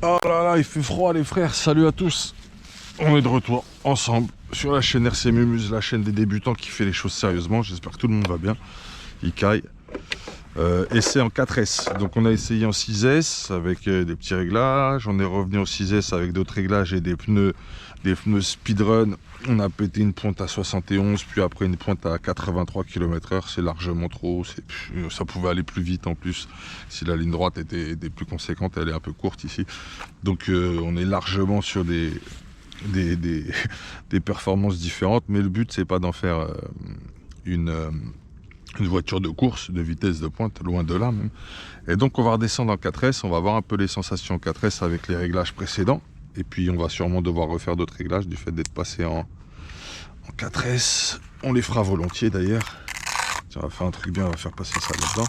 Oh là là, il fait froid les frères, salut à tous. On est de retour ensemble sur la chaîne RC Mumuse, la chaîne des débutants qui fait les choses sérieusement. J'espère que tout le monde va bien. Ikai. Essai en 4S. Donc on a essayé en 6S avec des petits réglages. On est revenu en 6S avec d'autres réglages et des pneus speedrun. On a pété une pointe à 71, puis après une pointe à 83 km/h. C'est largement trop. Ça pouvait aller plus vite en plus. Si la ligne droite était plus conséquente, elle est un peu courte ici. Donc on est largement sur des performances différentes. Mais le but, c'est pas d'en faire une voiture de course, de vitesse de pointe, loin de là même. Et donc on va redescendre en 4S, on va voir un peu les sensations en 4S avec les réglages précédents. Et puis on va sûrement devoir refaire d'autres réglages du fait d'être passé en 4S. On les fera volontiers d'ailleurs. Tiens, on va faire un truc bien, on va faire passer ça là-dedans.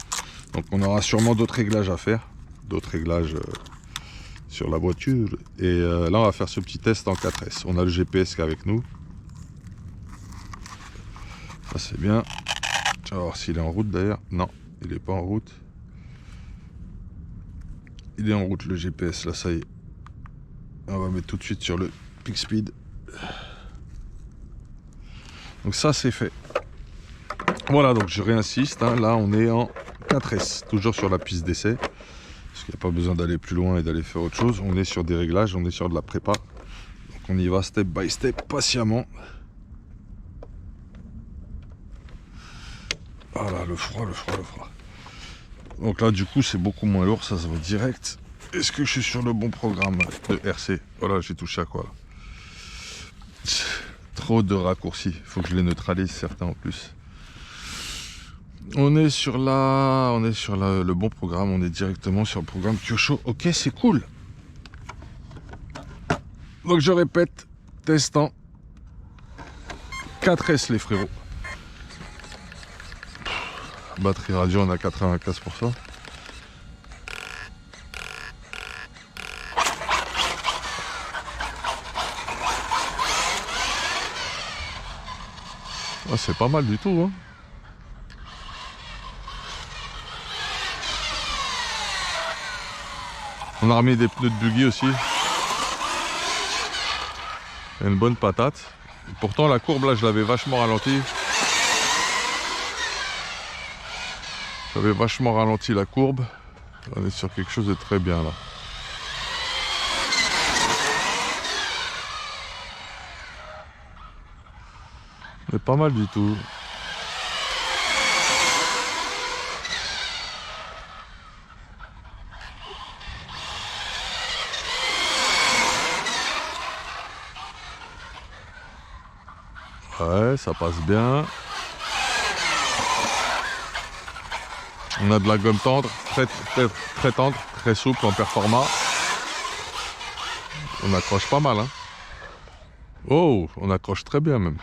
Donc on aura sûrement d'autres réglages à faire. D'autres réglages sur la voiture. Et là on va faire ce petit test en 4S. On a le GPS qui est avec nous. Ça c'est bien. On va voir s'il est en route d'ailleurs. Non, il n'est pas en route. Il est en route le GPS, là ça y est. On va mettre tout de suite sur le Peak Speed. Donc ça c'est fait. Voilà, donc je réinsiste, hein, là on est en 4S, toujours sur la piste d'essai. Parce qu'il n'y a pas besoin d'aller plus loin et d'aller faire autre chose. On est sur des réglages, on est sur de la prépa. Donc on y va step by step, patiemment. Voilà, le froid. Donc là du coup c'est beaucoup moins lourd, ça se voit direct. Est-ce que je suis sur le bon programme de RC? Voilà, j'ai touché à quoi là? Trop de raccourcis, il faut que je les neutralise certains en plus. On est sur le bon programme, on est directement sur le programme Kyosho. Ok, c'est cool. Donc je répète, testant 4S les frérots. Batterie radio, on a 95%. Ah, c'est pas mal du tout, hein. On a remis des pneus de buggy aussi. Et une bonne patate. Et pourtant la courbe là je l'avais vachement ralenti. J'avais vachement ralenti la courbe. On est sur quelque chose de très bien là. Mais pas mal du tout. Ouais, ça passe bien. On a de la gomme tendre, très tendre, très souple en performance. On accroche pas mal, hein. Oh, on accroche très bien même.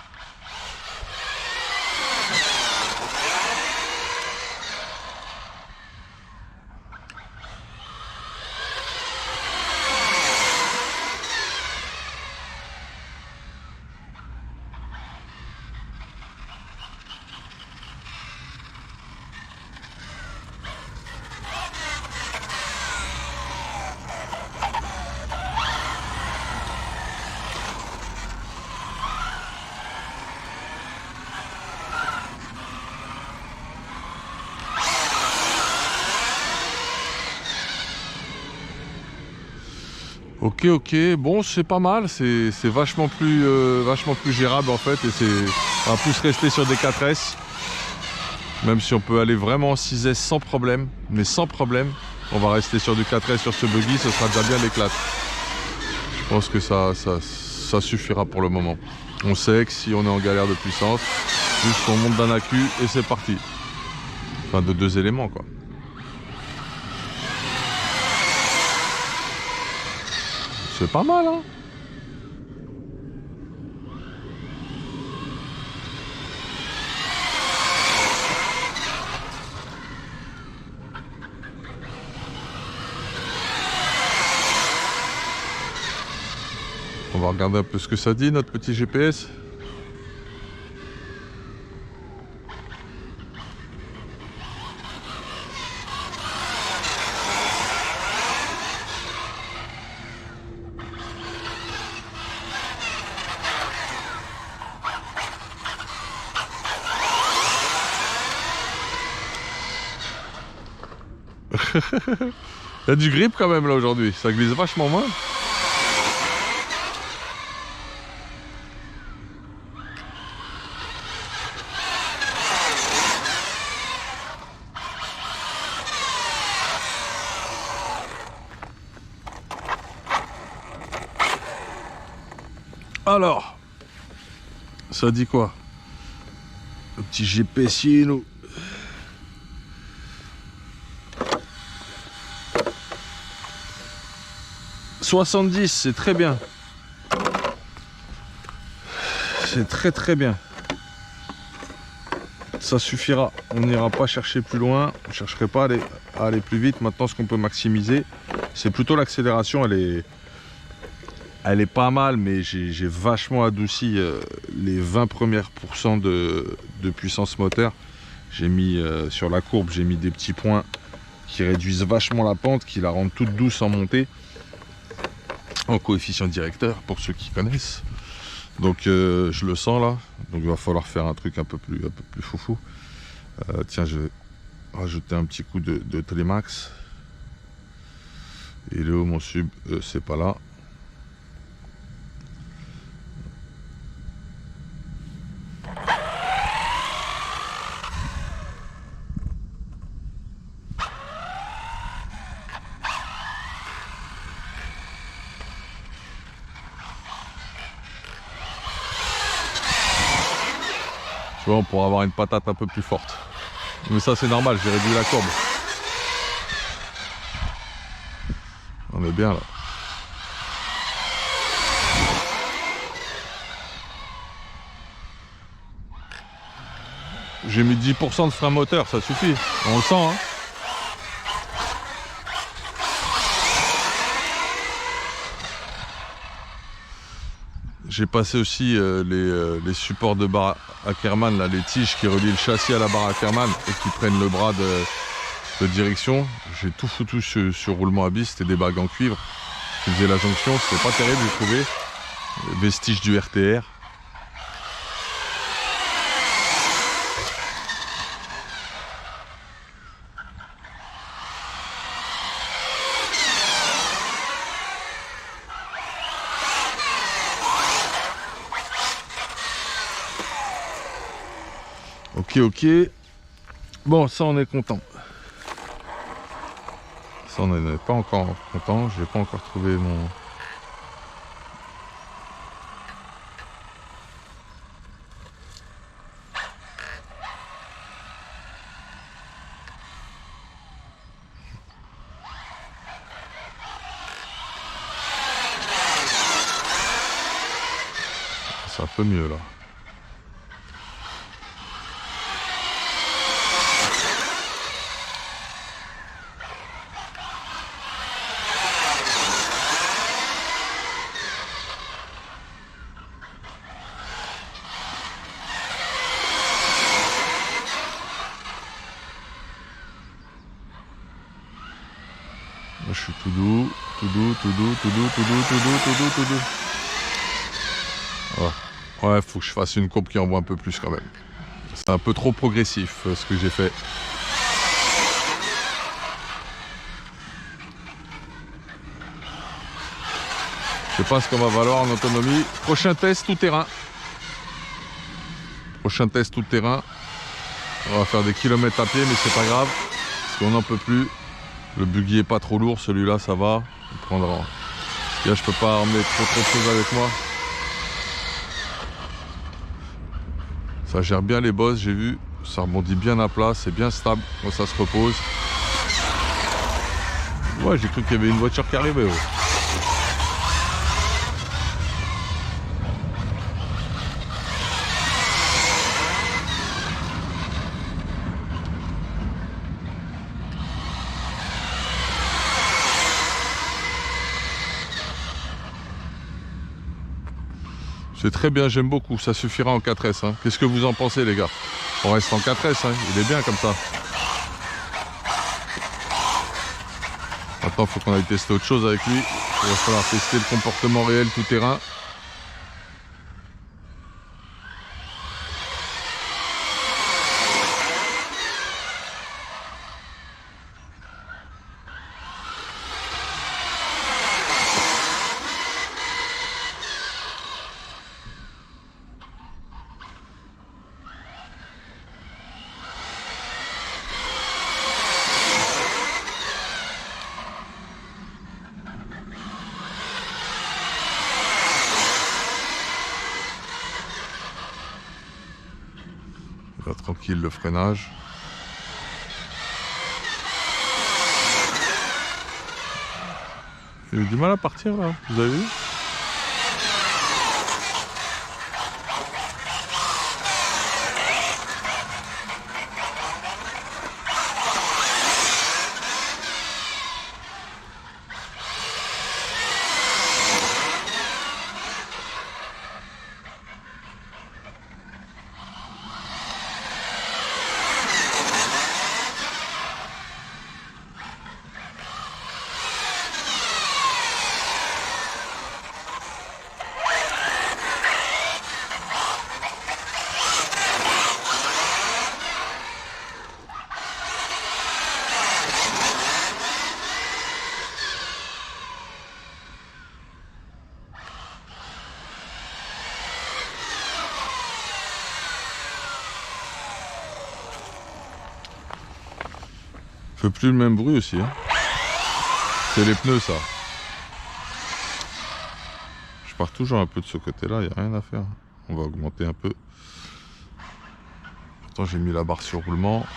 Ok, bon c'est pas mal, c'est vachement plus gérable en fait et on va plus rester sur des 4S. Même si on peut aller vraiment en 6S sans problème, mais sans problème, on va rester sur du 4S sur ce buggy, ce sera déjà bien l'éclate. Je pense que ça suffira pour le moment. On sait que si on est en galère de puissance, juste on monte d'un accu et c'est parti. Enfin de 2 éléments quoi. C'est pas mal, hein. On va regarder un peu ce que ça dit, notre petit GPS. Il y a du grip quand même là aujourd'hui, ça glisse vachement moins. Alors, ça dit quoi? Le petit GPSino. 70, c'est très bien. C'est très très bien. Ça suffira. On n'ira pas chercher plus loin. On ne chercherait pas à aller plus vite. Maintenant, ce qu'on peut maximiser, c'est plutôt l'accélération. Elle est pas mal, mais j'ai vachement adouci les 20 premières pourcents de puissance moteur. J'ai mis sur la courbe, j'ai mis des petits points qui réduisent vachement la pente, qui la rendent toute douce en montée, en coefficient directeur pour ceux qui connaissent. Donc je le sens là, donc il va falloir faire un truc un peu plus foufou. Tiens, je vais rajouter un petit coup de Télémax. Il est où mon sub? C'est pas là. Tu vois, on pourra avoir une patate un peu plus forte. Mais ça c'est normal, j'ai réduit la courbe. On est bien là. J'ai mis 10% de frein moteur, ça suffit. On le sent, hein. J'ai passé aussi les supports de barre Ackermann, là, les tiges qui relient le châssis à la barre Ackermann et qui prennent le bras de direction. J'ai tout foutu sur roulement à vis, c'était des bagues en cuivre qui faisaient la jonction, c'était pas terrible, j'ai trouvé. Vestige du RTR. Ok. Bon, ça on est content. Ça on n'est pas encore content. Je n'ai pas encore trouvé mon... C'est un peu mieux là. Moi, je suis tout doux. Oh. Ouais, faut que je fasse une courbe qui envoie un peu plus quand même. C'est un peu trop progressif ce que j'ai fait. Je sais pas ce qu'on va valoir en autonomie. Prochain test tout terrain. On va faire des kilomètres à pied, mais c'est pas grave. Parce qu'on n'en peut plus. Le buggy est pas trop lourd, celui-là ça va. On prendra. Là je peux pas emmener trop de choses avec moi. Ça gère bien les bosses, j'ai vu. Ça rebondit bien à plat, c'est bien stable quand ça se repose. Ouais, j'ai cru qu'il y avait une voiture qui arrivait. Ouais. C'est très bien, j'aime beaucoup, ça suffira en 4S. Hein. Qu'est-ce que vous en pensez les gars? On reste en 4S, hein. Il est bien comme ça. Maintenant, il faut qu'on aille tester autre chose avec lui. Il va falloir tester le comportement réel tout terrain. faire tranquille le freinage. J'ai eu du mal à partir là, vous avez vu? Fait plus le même bruit aussi, hein. C'est les pneus ça. Je pars toujours un peu de ce côté là, il n'y a rien à faire. On va augmenter un peu. Pourtant j'ai mis la barre sur roulement.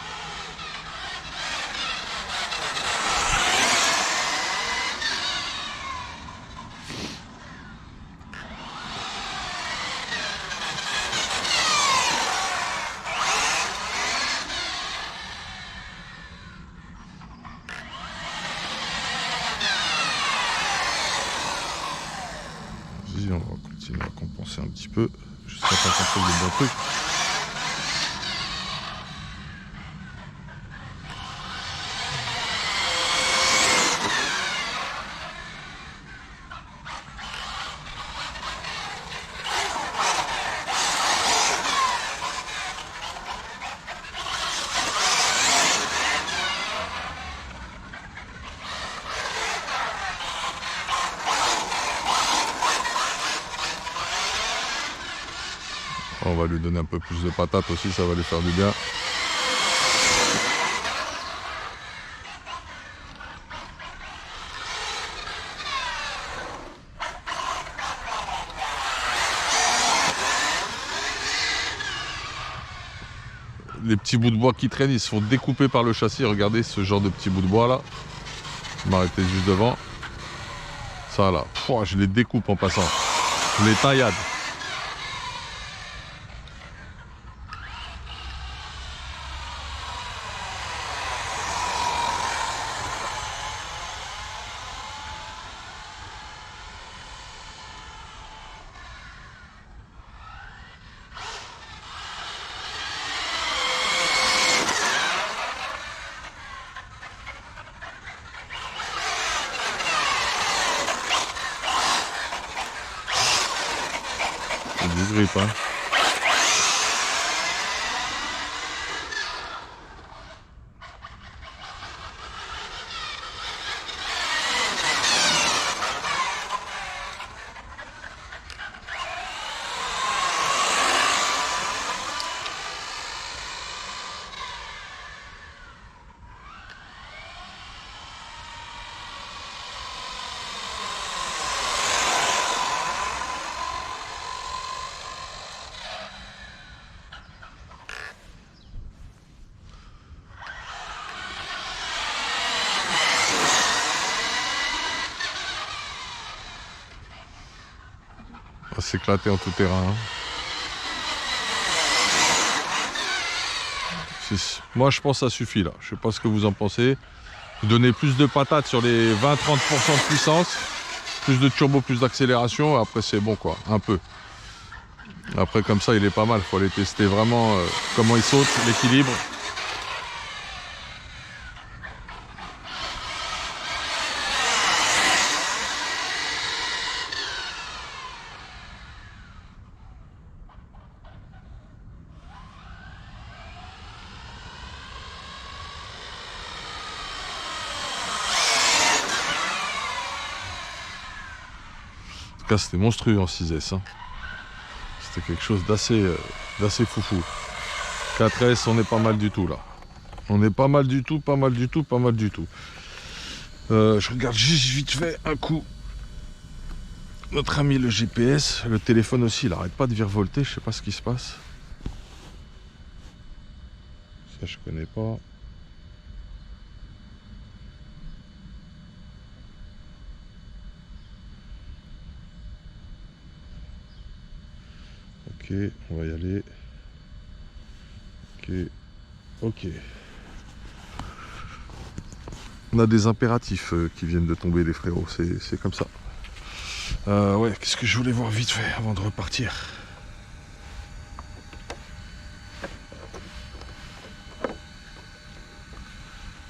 On va continuer à compenser un petit peu jusqu'à temps qu'on trouve le bon truc. On va lui donner un peu plus de patates aussi, ça va lui faire du bien. Les petits bouts de bois qui traînent, ils se font découper par le châssis. Regardez ce genre de petits bouts de bois là. Je vais m'arrêter juste devant. Ça là, pouah, je les découpe en passant. Je les taillade. Du grip, hein. On va s'éclater en tout terrain. Hein. Moi je pense que ça suffit là. Je sais pas ce que vous en pensez. Vous donnez plus de patates sur les 20-30% de puissance. Plus de turbo, plus d'accélération. Après c'est bon quoi. Un peu. Après comme ça il est pas mal. Faut aller tester vraiment comment il saute, l'équilibre. En tout cas c'était monstrueux en 6S. Hein. C'était quelque chose d'assez foufou. 4S on est pas mal du tout là. On est pas mal du tout, pas mal du tout, pas mal du tout. Je regarde juste vite fait un coup. Notre ami le GPS, le téléphone aussi, il arrête pas de virevolter, je sais pas ce qui se passe. Ça je connais pas. Ok, on va y aller. Ok, ok. On a des impératifs qui viennent de tomber, les frérots, c'est comme ça. Ouais, qu'est-ce que je voulais voir vite fait avant de repartir?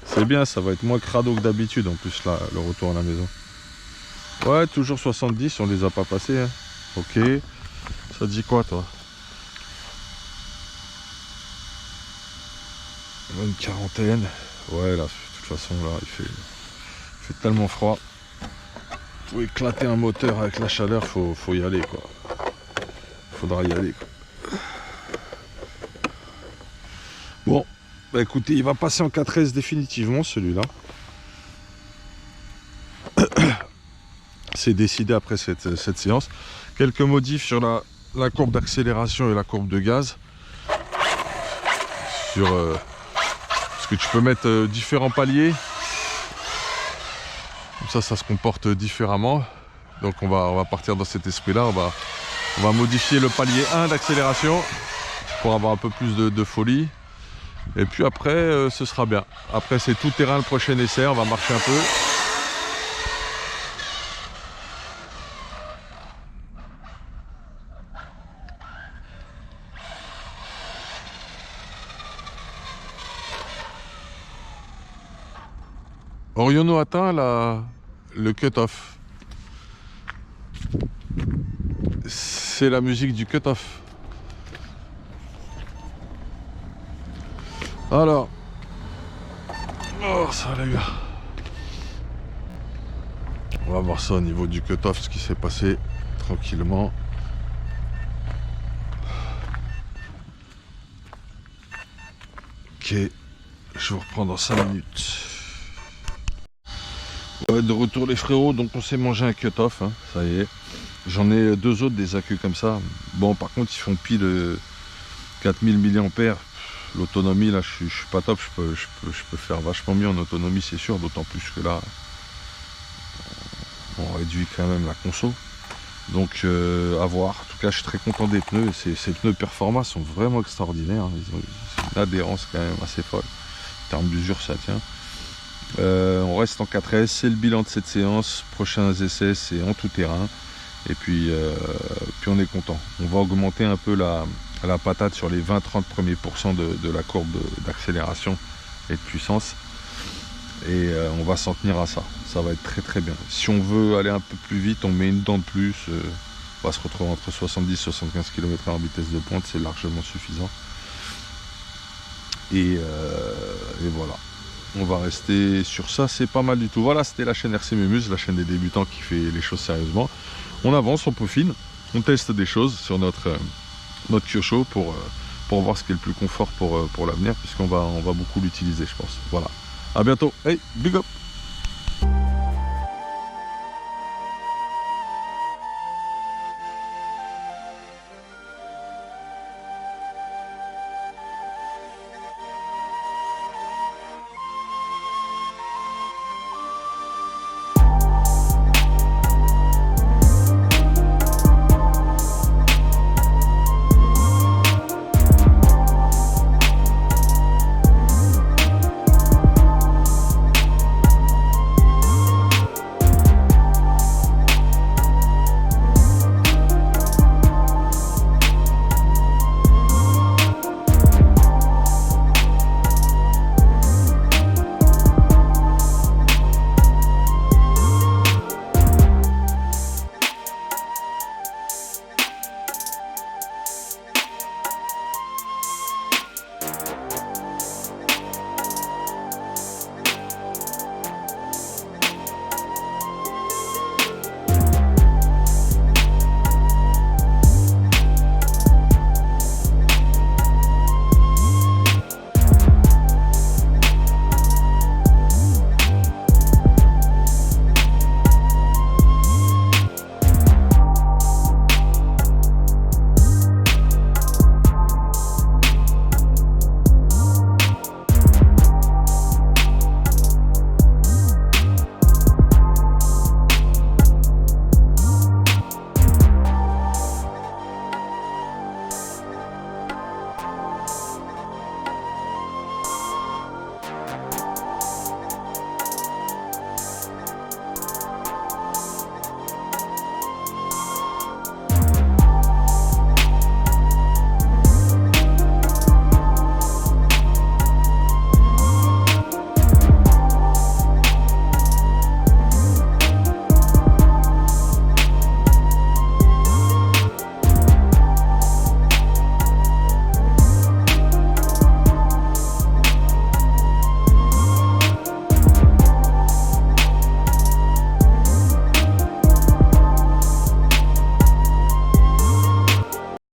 C'est bien, ça va être moins crado que d'habitude en plus là, le retour à la maison. Ouais, toujours 70, on les a pas passés. Hein. Ok, ça te dit quoi toi? Une quarantaine. Ouais, là, de toute façon, là, il fait tellement froid. Faut éclater un moteur avec la chaleur, faut y aller quoi. Faudra y aller quoi. Bon, bah écoutez, il va passer en 4S définitivement celui-là. C'est décidé après cette séance. Quelques modifs sur la courbe d'accélération et la courbe de gaz. Sur parce que tu peux mettre différents paliers. Comme ça se comporte différemment. Donc on va partir dans cet esprit-là. On va modifier le palier 1 d'accélération pour avoir un peu plus de folie. Et puis après, ce sera bien. Après, c'est tout terrain le prochain essai. On va marcher un peu. Oriono atteint le cut-off. C'est la musique du cut-off. Alors. Oh, ça les gars. On va voir ça au niveau du cut-off, ce qui s'est passé tranquillement. Ok. Je vous reprends dans 5 minutes. Ouais, de retour les frérots, donc on s'est mangé un cut-off, hein, ça y est. J'en ai 2 autres des accus comme ça. Bon, par contre, ils font pile 4000 mAh. L'autonomie, là, je suis pas top. Je peux faire vachement mieux en autonomie, c'est sûr. D'autant plus que là, on réduit quand même la conso. Donc, à voir. En tout cas, je suis très content des pneus. Ces pneus Performa sont vraiment extraordinaires. Ils ont une adhérence quand même assez folle. En termes d'usure, ça tient. On reste en 4S, c'est le bilan de cette séance. Prochains essais, c'est en tout terrain. Et puis on est content. On va augmenter un peu la patate sur les 20-30 premiers pourcents de la courbe d'accélération et de puissance. Et on va s'en tenir à ça. Ça va être très très bien. Si on veut aller un peu plus vite, on met une dent de plus. On va se retrouver entre 70 et 75 km/h en vitesse de pointe, c'est largement suffisant. Et voilà. On va rester sur ça, c'est pas mal du tout. Voilà, c'était la chaîne RC Mémuse, la chaîne des débutants qui fait les choses sérieusement. On avance, on peaufine, on teste des choses sur notre Kyosho pour voir ce qui est le plus confort pour l'avenir, puisqu'on va beaucoup l'utiliser, je pense. Voilà. À bientôt. Hey, big up!